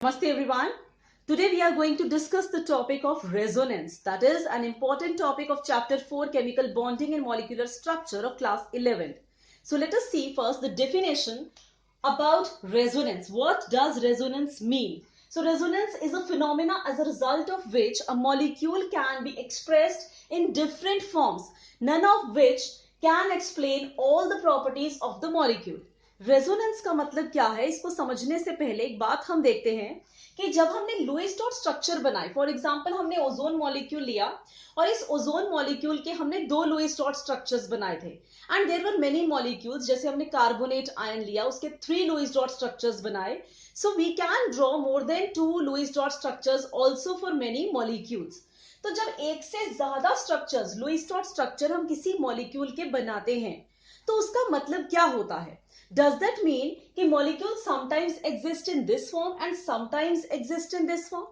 Namaste everyone. Today we are going to discuss the topic of resonance. That is an important topic of chapter 4 chemical bonding and molecular structure of class 11. So let us see first the definition about resonance. What does resonance mean? So resonance is a phenomena as a result of which a molecule can be expressed in different forms, none of which can explain all the properties of the molecule. Resonance का मतलब क्या है, इसको समझने से पहले एक बात हम देखते हैं कि जब हमने लुईस डॉट स्ट्रक्चर बनाई, फॉर एग्जांपल हमने ओजोन मॉलिक्यूल लिया और इस ओजोन मॉलिक्यूल के हमने दो लुईस डॉट स्ट्रक्चर्स बनाए थे and there were many molecules. जैसे हमने कार्बोनेट आयन लिया, उसके 3 लुईस डॉट स्ट्रक्चर्स बनाए. So we can draw more than 2 Lewis dot structures also for many molecules. तो जब एक से ज्यादा स्ट्रक्चर्स, लुईस डॉट स्ट्रक्चर हम किसी मॉलिक्यूल के बनाते हैं तो उसका मतलब क्या होता है? Does that mean कि molecules sometimes exist in this form and sometimes exist in this form?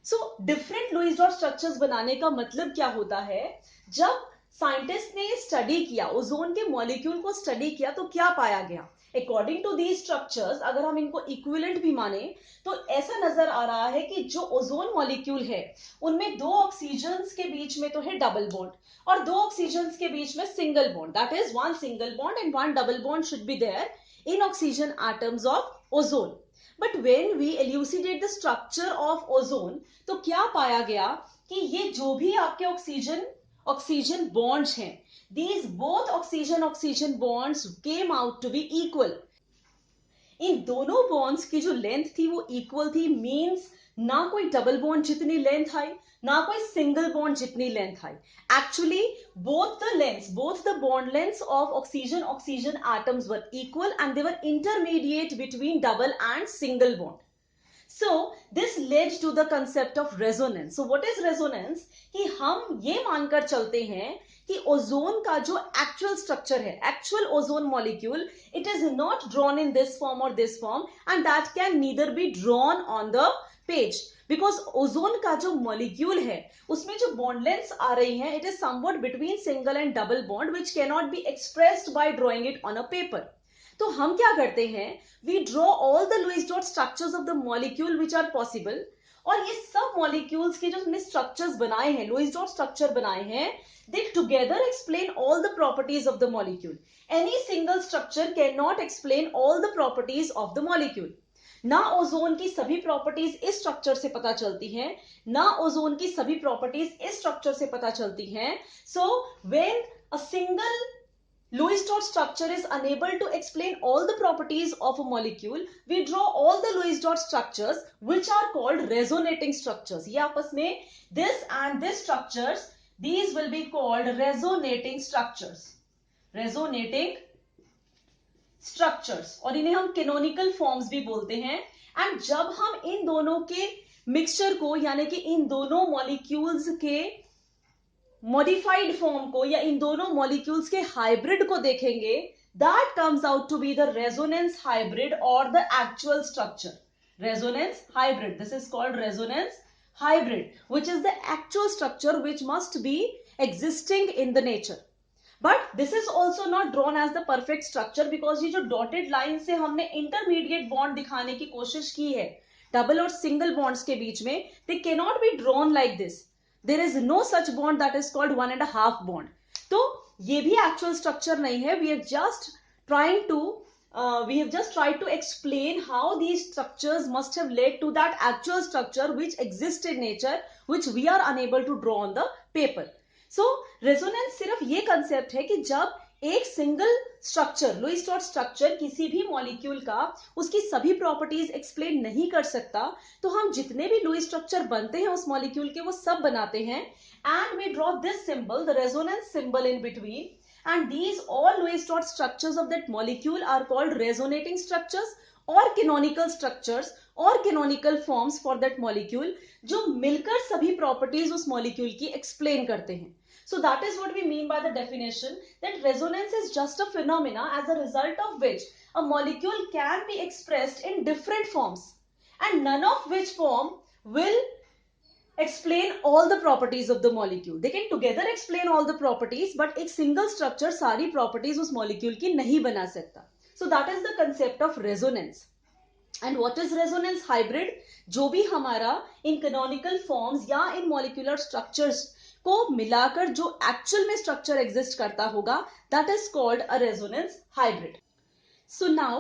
So different Lewis dot structures बनाने का मतलब क्या होता है? जब साइंटिस्ट ने स्टडी किया, ओजोन के मॉलिक्यूल को स्टडी किया, तो क्या पाया गया? अकॉर्डिंग टू दीज स्ट्रक्चर्स, अगर हम इनको इक्विवेलेंट भी माने तो ऐसा नजर आ रहा है कि जो ओजोन मॉलिक्यूल है उनमें दो ऑक्सीजन्स के बीच में तो है डबल बॉन्ड और दो ऑक्सीजन्स के बीच में single bond. That is one single bond and one double bond should be there in oxygen atoms of ozone. But when we elucidate the structure of ozone, तो क्या पाया गया कि ये जो भी आपके ऑक्सीजन बॉन्ड्स हैं, these both oxygen bonds came out to be equal. इन दोनों बॉन्ड्स की जो लेंथ थी वो इक्वल थी. मींस ना कोई डबल बॉन्ड जितनी लेंथ आई, ना कोई सिंगल बॉन्ड जितनी length I. Actually both the bond lengths of oxygen atoms were equal and they were intermediate between double and single bond. So this led to the concept of resonance. So what is resonance? कि हम ये मानकर चलते हैं कि ozone का जो actual structure है, actual ozone molecule, it is not drawn in this form और this form and that can neither be drawn on the page. Because ozone का जो मॉलिक्यूल है उसमें जो बॉन्ड लेंथ्स आ रही हैं, it is somewhat between single and double bond which can not be expressed by drawing it on a paper. तो हम क्या करते हैं? We draw all the Lewis dot structures of the molecule which are possible. और ये सब molecules के जो हमने स्ट्रक्चर्स बनाए हैं, लुईस डॉट स्ट्रक्चर बनाए हैं, they together explain all the properties of the molecule. Any single structure cannot explain all the properties of the molecule. ना ओजोन की सभी प्रॉपर्टीज इस स्ट्रक्चर से पता चलती हैं, ना ओजोन की सभी प्रॉपर्टीज इस स्ट्रक्चर से पता चलती हैं. So when a single Lewis dot structure is unable to explain all the properties of a molecule, we draw all the Lewis dot structures which are called resonating structures. ये आपस में this and this structures, these will be called resonating structures. Resonating structures. और इन्हें हम canonical forms भी बोलते हैं. And जब हम इन दोनों के मिक्सचर को, यानी कि इन दोनों मॉलिक्यूल्स के मॉडिफाइड फॉर्म को या इन दोनों मॉलिक्यूल्स के हाइब्रिड को देखेंगे, that comes out to be the resonance hybrid और the actual structure. Resonance hybrid, this is called resonance hybrid, which is the actual structure which must be existing in the nature. But this is also not drawn as the perfect structure, because ये जो dotted line से हमने intermediate bond दिखाने की कोशिश की है double और सिंगल बॉन्ड्स के बीच में, they cannot be drawn like this. There is no such bond that is called 1.5 bond. तो ये भी actual structure नहीं है. We have just tried to explain how these structures must have led to that actual structure which exists in nature, which we are unable to draw on the paper. So resonance सिर्फ ये concept है कि जब एक single structure, Lewis dot structure, किसी भी molecule का उसकी सभी प्रॉपर्टीज एक्सप्लेन नहीं कर सकता, तो हम जितने भी लुईस स्ट्रक्चर बनते हैं उस मॉलिक्यूल के, वो सब बनाते हैं. And we draw this symbol, the resonance symbol in between, and these all Lewis dot structures of that molecule are called resonating structures और कैनोनिकल स्ट्रक्चर्स और canonical forms for that molecule, जो मिलकर सभी प्रॉपर्टीज उस molecule की explain करते हैं. So that is what we mean by the definition, that resonance is just a phenomena as a result of which a molecule can be expressed in different forms and none of which form will explain all the properties of the molecule. They can together explain all the properties, but एक single structure सारी properties उस molecule की नहीं बना सकता. So that is the concept of resonance. And what is resonance hybrid? जो भी हमारा इन कैनोनिकल फॉर्म्स या इन मॉलिक्यूलर स्ट्रक्चर्स को मिलाकर जो एक्चुअल में स्ट्रक्चर एग्जिस्ट करता होगा, that is called a resonance hybrid. So now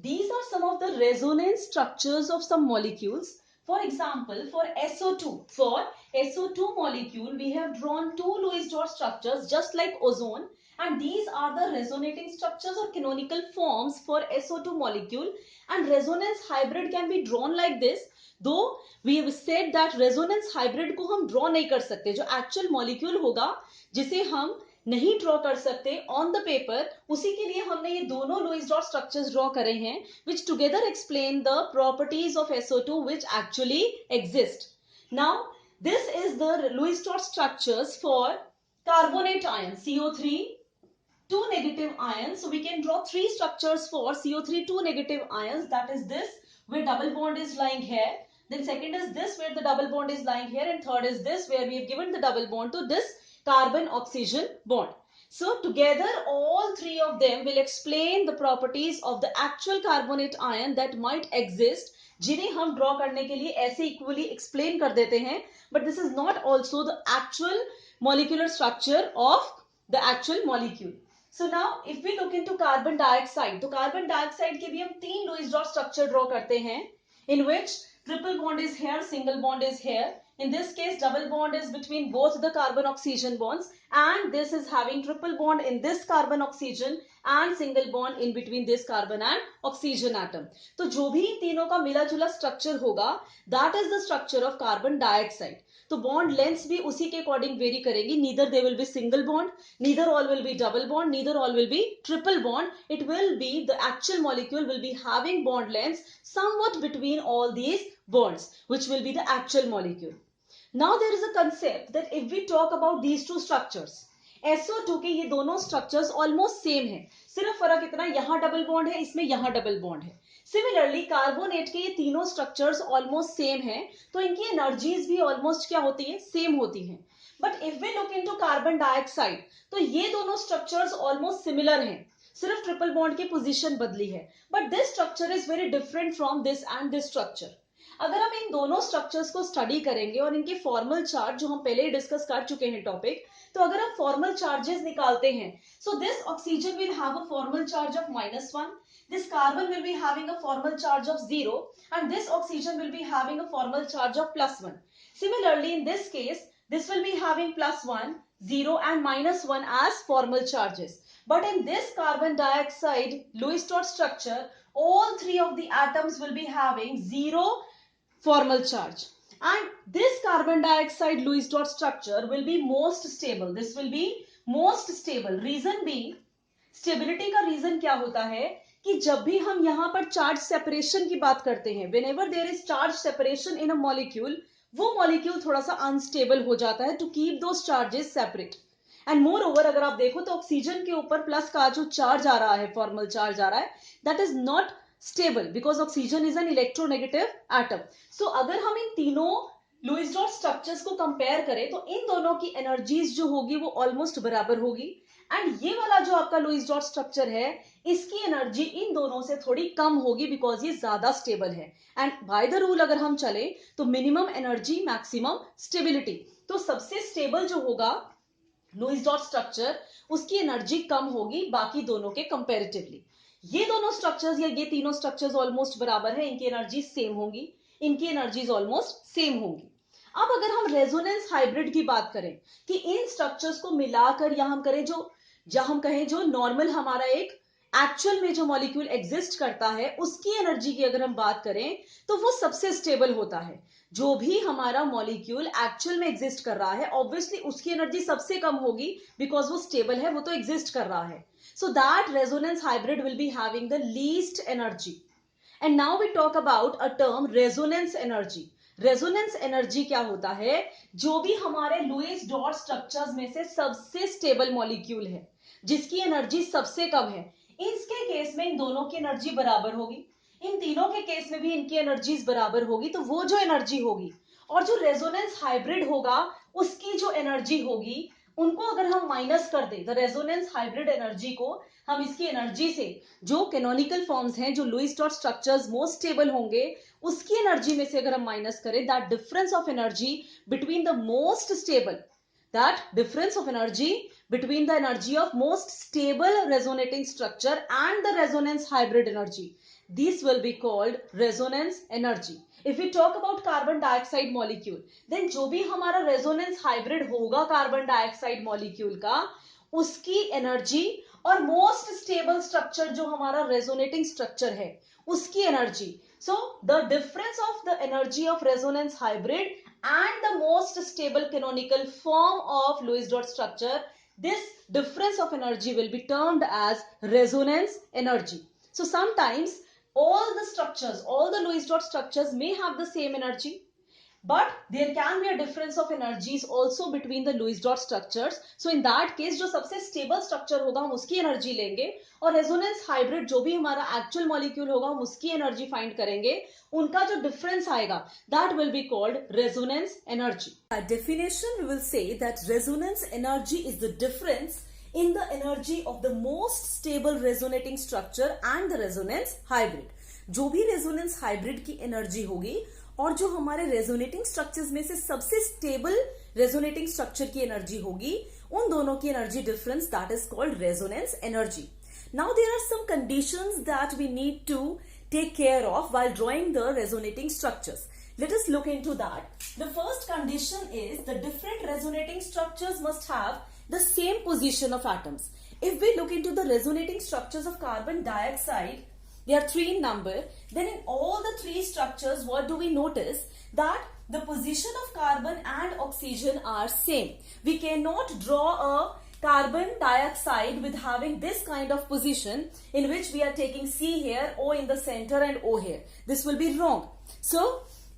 these are some of the resonance structures of some molecules. For example, for SO2 molecule we have drawn two Lewis dot structures just like ozone, and these are the resonating structures or canonical forms for SO2 molecule. And resonance hybrid can be drawn like this, though we have said that resonance hybrid को हम draw नहीं कर सकते. जो actual molecule होगा जिसे हम नहीं ड्रॉ कर सकते ऑन द पेपर, उसी के लिए हमने ये दोनों लुईस डॉट स्ट्रक्चर्स ड्रॉ करे हैं, which together explain the properties of SO2 which actually exist. Now this is the Lewis dot structures for carbonate ion CO3 2 negative ions. So we can draw three structures for CO3 2 negative ions, that is this where double bond is lying here, then second is this where the double bond is lying here, and third is this where we have given the double bond to this carbon oxygen bond. So together all three of them will explain the properties of the actual carbonate ion that might exist, जिन्हें हम draw करने के लिए ऐसे equally explain कर देते हैं, but this is not also the actual molecular structure of the actual molecule. So now if we look into carbon dioxide, तो carbon dioxide के भी हम तीन Lewis dot structure ड्रॉ करते हैं, in which triple bond is here, single bond is here. In this case double bond is between both the carbon oxygen bonds, and this is having triple bond in this carbon oxygen and single bond in between this carbon and oxygen atom. तो जो भी तीनों का मिला जुला structure होगा, that is the structure of carbon dioxide. तो bond lengths भी उसी के अकॉर्डिंग वेरी करेगी. Neither they will be single bond, neither all will be double bond, neither all will be triple bond. It will be the actual molecule will be having bond lengths somewhat between all these bonds, which will be the actual molecule. Now there is a concept that if we talk about these two structures, SO2 के ये दोनों structures almost same है, सिर्फ फर्क इतना यहाँ double bond है, इसमें यहाँ डबल बॉन्ड है. सिमिलरली कार्बोनेट के ये तीनों स्ट्रक्चर्स ऑलमोस्ट सेम है, तो इनकी एनर्जीज भी ऑलमोस्ट क्या होती है, सेम होती है. But if we look into carbon dioxide, तो ये दोनों स्ट्रक्चर्स ऑलमोस्ट सिमिलर हैं, सिर्फ ट्रिपल बॉन्ड की पोजीशन बदली है. But this structure is very different from this and this structure. अगर हम इन दोनों स्ट्रक्चर्स को स्टडी करेंगे और इनके फॉर्मल चार्ज जो हम पहले ही डिस्कस कर चुके हैं टॉपिक, तो अगर हम फॉर्मल चार्जेस निकालते हैं, so this oxygen will have a formal charge of -1, this carbon will be having a formal charge of 0, and this oxygen will be having a formal charge of +1. Similarly in this case this will be having +1, 0 and -1 as formal charges. But in this carbon dioxide Lewis dot structure, all three of the atoms will be having 0 formal charge. And this carbon dioxide Lewis dot structure will be most stable. This will be most stable. Reason being, stability का reason क्या होता है कि जब भी हम यहाँ पर charge separation की बात करते हैं, whenever there is charge separation in a molecule, वो मॉलिक्यूल थोड़ा सा अनस्टेबल हो जाता है to keep those charges separate. And moreover अगर आप देखो तो ऑक्सीजन के ऊपर प्लस का जो चार्ज आ रहा है, फॉर्मल चार्ज आ रहा है, that is not stable because oxygen is an electronegative atom. So अगर हम इन तीनों लुईस डॉट स्ट्रक्चर्स को कंपेयर करें तो इन दोनों की एनर्जीज जो होगी वो ऑलमोस्ट बराबर होगी. एंड ये वाला जो आपका लुईस डॉट स्ट्रक्चर है, इसकी एनर्जी इन दोनों से थोड़ी कम होगी बिकॉज ये ज्यादा स्टेबल है. एंड बाय द रूल अगर हम चले तो मिनिमम एनर्जी मैक्सिमम स्टेबिलिटी, तो सबसे स्टेबल जो होगा लुईस डॉट स्ट्रक्चर, उसकी एनर्जी कम होगी बाकी दोनों के कंपैरेटिवली. ये दोनों स्ट्रक्चर्स या ये तीनों स्ट्रक्चर्स ऑलमोस्ट बराबर है, इनकी एनर्जी सेम होंगी, इनकी एनर्जीज ऑलमोस्ट सेम होंगी. अब अगर हम रेजोनेंस हाइब्रिड की बात करें कि इन स्ट्रक्चर्स को मिलाकर या हम करें हम कहें जो नॉर्मल हमारा एक एक्चुअल में जो मॉलिक्यूल एग्जिस्ट करता है उसकी एनर्जी की अगर हम बात करें तो वो सबसे स्टेबल होता है. जो भी हमारा मॉलिक्यूल एक्चुअल में एग्जिस्ट कर रहा है ऑब्वियसली उसकी एनर्जी सबसे कम होगी बिकॉज वो स्टेबल है, वो तो एग्जिस्ट कर रहा है. So that resonance hybrid will be having the least energy. And now we talk about a term resonance energy. Resonance energy क्या होता है? जो भी हमारे लुईस डॉट स्ट्रक्चर्स में से सबसे स्टेबल मॉलिक्यूल है, जिसकी एनर्जी सबसे कम है, इसके केस में इन दोनों की एनर्जी बराबर होगी, इन तीनों के केस में भी इनकी एनर्जीज बराबर होगी. तो वो जो एनर्जी होगी और जो रेजोनेंस हाइब्रिड होगा उसकी जो एनर्जी होगी उनको अगर हम माइनस कर दें, द रेजोनेंस हाइब्रिड एनर्जी को हम इसकी एनर्जी से, जो कैनोनिकल फॉर्म्स हैं, जो Lewis dot structures most stable होंगे, उसकी एनर्जी में से अगर हम माइनस करें, that difference of energy between the most stable, that difference of energy between the energy of most stable resonating structure and the resonance hybrid energy, these will be called resonance energy. If we talk about carbon dioxide molecule, then जो भी हमारा resonance hybrid होगा carbon dioxide molecule का, उसकी energy और most stable structure जो हमारा resonating structure है, उसकी energy, so the difference of the energy of resonance hybrid and the most stable canonical form of Lewis dot structure, this difference of energy will be termed as resonance energy. So sometimes all the structures, all the Lewis dot structures may have the same energy, but there can be a difference of energies also between the Lewis dot structures. So in that case जो सबसे stable structure होगा हम उसकी energy लेंगे, और resonance hybrid जो भी हमारा actual molecule होगा हम उसकी energy find करेंगे, उनका जो difference आएगा, that will be called resonance energy. By definition we will say that resonance energy is the difference in the energy of the most stable resonating structure and the resonance hybrid. जो भी resonance hybrid की energy होगी और जो हमारे resonating structures में से सबसे स्टेबल रेजोनेटिंग स्ट्रक्चर की एनर्जी होगी, उन दोनों की energy difference, that is called resonance energy. Now there are some conditions that we need to take care of while drawing the resonating structures. Let us look into that. The first condition is the different resonating structures must have the same position of atoms. If we look into the resonating structures of carbon dioxide, they are 3 in number. Then in all the 3 structures, what do we notice? That the position of carbon and oxygen are same. We cannot draw a carbon dioxide with having this kind of position in which we are taking C here, O in the center and O here. This will be wrong. So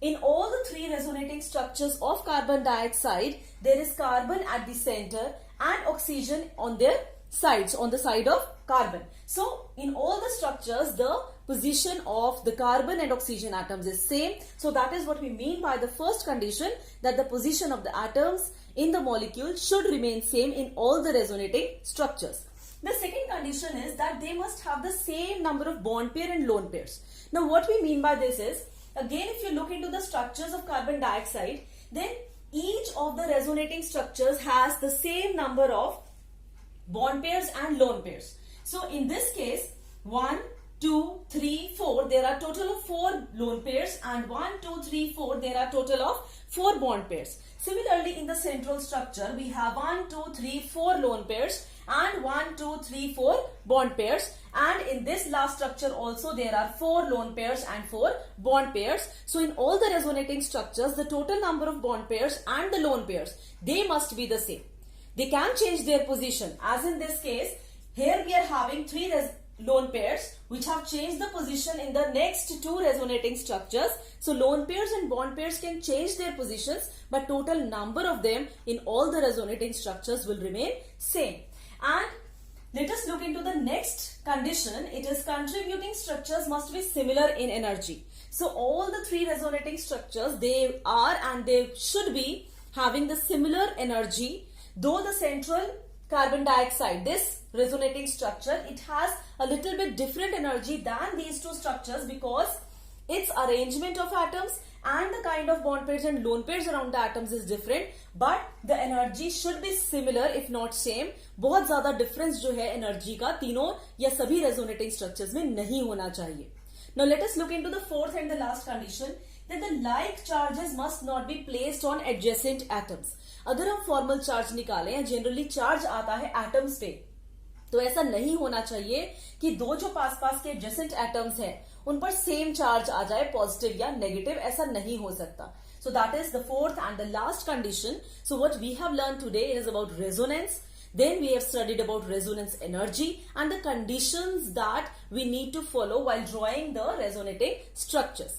in all the 3 resonating structures of carbon dioxide, there is carbon at the center and oxygen on their sides, on the side of carbon. So in all the structures, the position of the carbon and oxygen atoms is same. So that is what we mean by the first condition, that the position of the atoms in the molecule should remain same in all the resonating structures. The second condition is that they must have the same number of bond pair and lone pairs. Now what we mean by this is, again if you look into the structures of carbon dioxide, then each of the resonating structures has the same number of bond pairs and lone pairs. So in this case, 1, 2, 3, 4, there are total of 4 lone pairs, and 1, 2, 3, 4, there are total of 4 bond pairs. Similarly, in the central structure, we have 1, 2, 3, 4 lone pairs and 1, 2, 3, 4 bond pairs. And in this last structure also, there are 4 lone pairs and 4 bond pairs. So in all the resonating structures, the total number of bond pairs and the lone pairs, they must be the same. They can change their position. As in this case, here we are having 3 lone pairs which have changed the position in the next 2 resonating structures. So lone pairs and bond pairs can change their positions, but total number of them in all the resonating structures will remain same. And let us look into the next condition. It is contributing structures must be similar in energy. So all the 3 resonating structures, they are and they should be having the similar energy. Though the central carbon dioxide, this resonating structure, it has a little bit different energy than these 2 structures because its arrangement of atoms and the kind of bond pairs and lone pairs around the atoms is different, but the energy should be similar if not same. बहुत ज़्यादा difference जो है energy का तीनों या सभी resonating structures में नहीं होना चाहिए. Now let us look into the fourth and the last condition, that the like charges must not be placed on adjacent atoms. अगर हम फॉर्मल चार्ज निकालें या जनरली चार्ज आता है एटम्स पे, तो ऐसा नहीं होना चाहिए कि 2 जो पास पास के एडजेसेंट एटम्स हैं उन पर सेम चार्ज आ जाए, पॉजिटिव या नेगेटिव, ऐसा नहीं हो सकता. So that is the fourth and the last condition. So what we have learned today is about resonance. Then we have studied about resonance energy and the conditions that we need to follow while drawing the resonating structures.